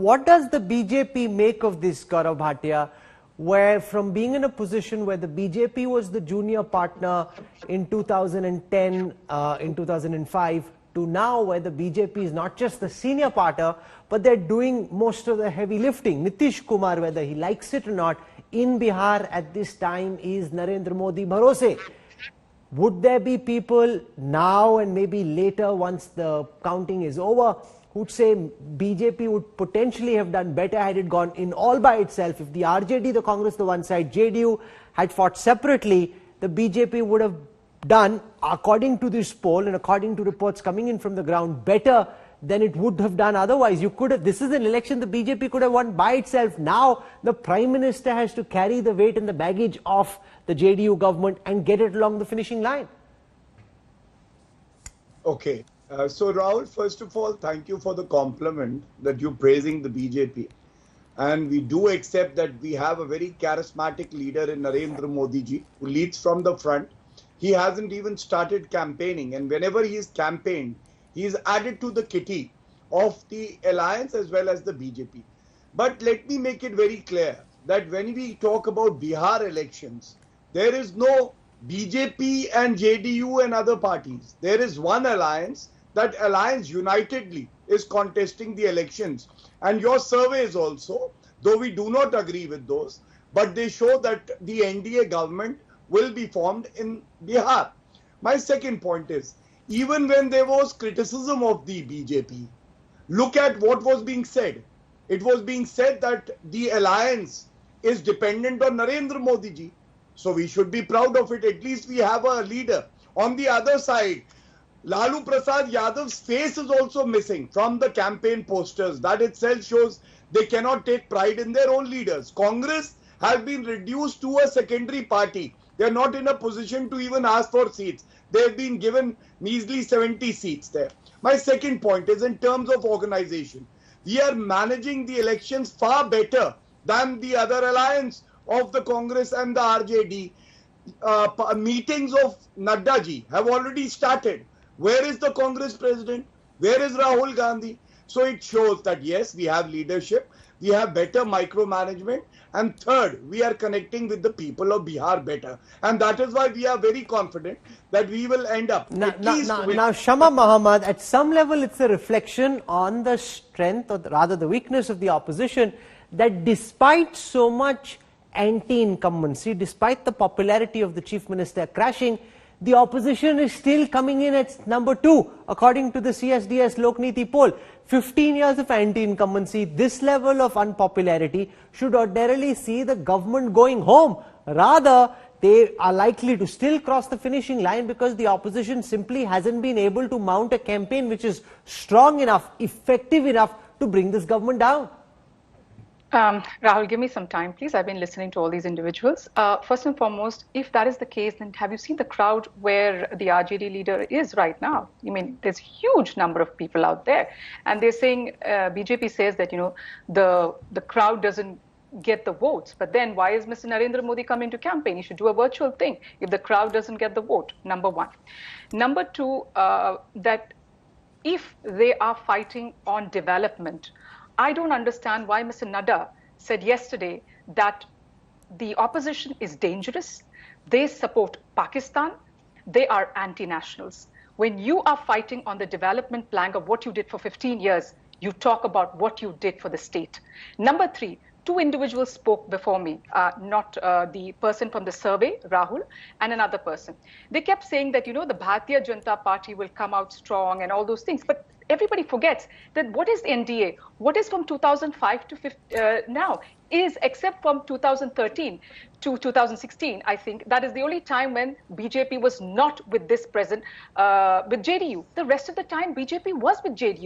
what does the BJP make of this, Gaurav Bhatia, where from being in a position where the BJP was the junior partner in 2010, in 2005, to now where the BJP is not just the senior partner, but they're doing most of the heavy lifting. Nitish Kumar, whether he likes it or not, in Bihar at this time is Narendra Modi Bharose. Would there be people now and maybe later, once the counting is over, who'd say BJP would potentially have done better had it gone in all by itself? If the RJD, the Congress, the one side, JDU had fought separately, the BJP would have done, according to this poll and according to reports coming in from the ground, better than it would have done otherwise. You could have, this is an election the BJP could have won by itself. Now the Prime Minister has to carry the weight and the baggage of the JDU government and get it along the finishing line. Okay. So Rahul, first of all, thank you for the compliment that you're praising the BJP. And we do accept that we have a very charismatic leader in Narendra Modi ji, who leads from the front. He hasn't even started campaigning, and whenever he is campaigned, he is added to the kitty of the alliance as well as the BJP. But let me make it very clear that when we talk about Bihar elections, there is no BJP and JDU and other parties. There is one alliance. That alliance unitedly is contesting the elections. And your surveys also, though we do not agree with those, but they show that the NDA government will be formed in Bihar. My second point is, even when there was criticism of the BJP, look at what was being said. It was being said that the alliance is dependent on Narendra Modi ji. So we should be proud of it. At least we have a leader. On the other side, Lalu Prasad Yadav's face is also missing from the campaign posters. That itself shows they cannot take pride in their own leaders. Congress has been reduced to a secondary party. They are not in a position to even ask for seats. They have been given measly 70 seats there. My second point is in terms of organization. We are managing the elections far better than the other alliance of the Congress and the RJD. Meetings of Nadda ji have already started. Where is the Congress president? Where is Rahul Gandhi? So it shows that yes, we have leadership, we have better micromanagement, and third, we are connecting with the people of Bihar better. And that is why we are very confident that we will end up now, Shama Muhammad, at some level it's a reflection on the strength, or rather the weakness of the opposition, that despite so much anti-incumbency, despite the popularity of the Chief Minister crashing, the opposition is still coming in at number 2, according to the CSDS Lokniti poll. 15 years of anti-incumbency, this level of unpopularity should ordinarily see the government going home. Rather, they are likely to still cross the finishing line because the opposition simply hasn't been able to mount a campaign which is strong enough, effective enough to bring this government down. Rahul, give me some time, please. I've been listening to all these individuals. First and foremost, if that is the case, then have you seen the crowd where the RJD leader is right now? I mean, there's a huge number of people out there. And they're saying, BJP says that, you know, the crowd doesn't get the votes. But then why is Mr. Narendra Modi coming to campaign? He should do a virtual thing if the crowd doesn't get the vote, number one. Number two, that if they are fighting on development, I don't understand why Mr. Nadda said yesterday that the opposition is dangerous, they support Pakistan, they are anti-nationals. When you are fighting on the development plank of what you did for 15 years, you talk about what you did for the state. Number three, two individuals spoke before me, not the person from the survey, Rahul, and another person. They kept saying that, you know, the Bharatiya Janata Party will come out strong and all those things. But everybody forgets that what is NDA? What is from 2005 to now? Is except from 2013 to 2016, I think that is the only time when BJP was not with this present, with JDU. The rest of the time, BJP was with JDU.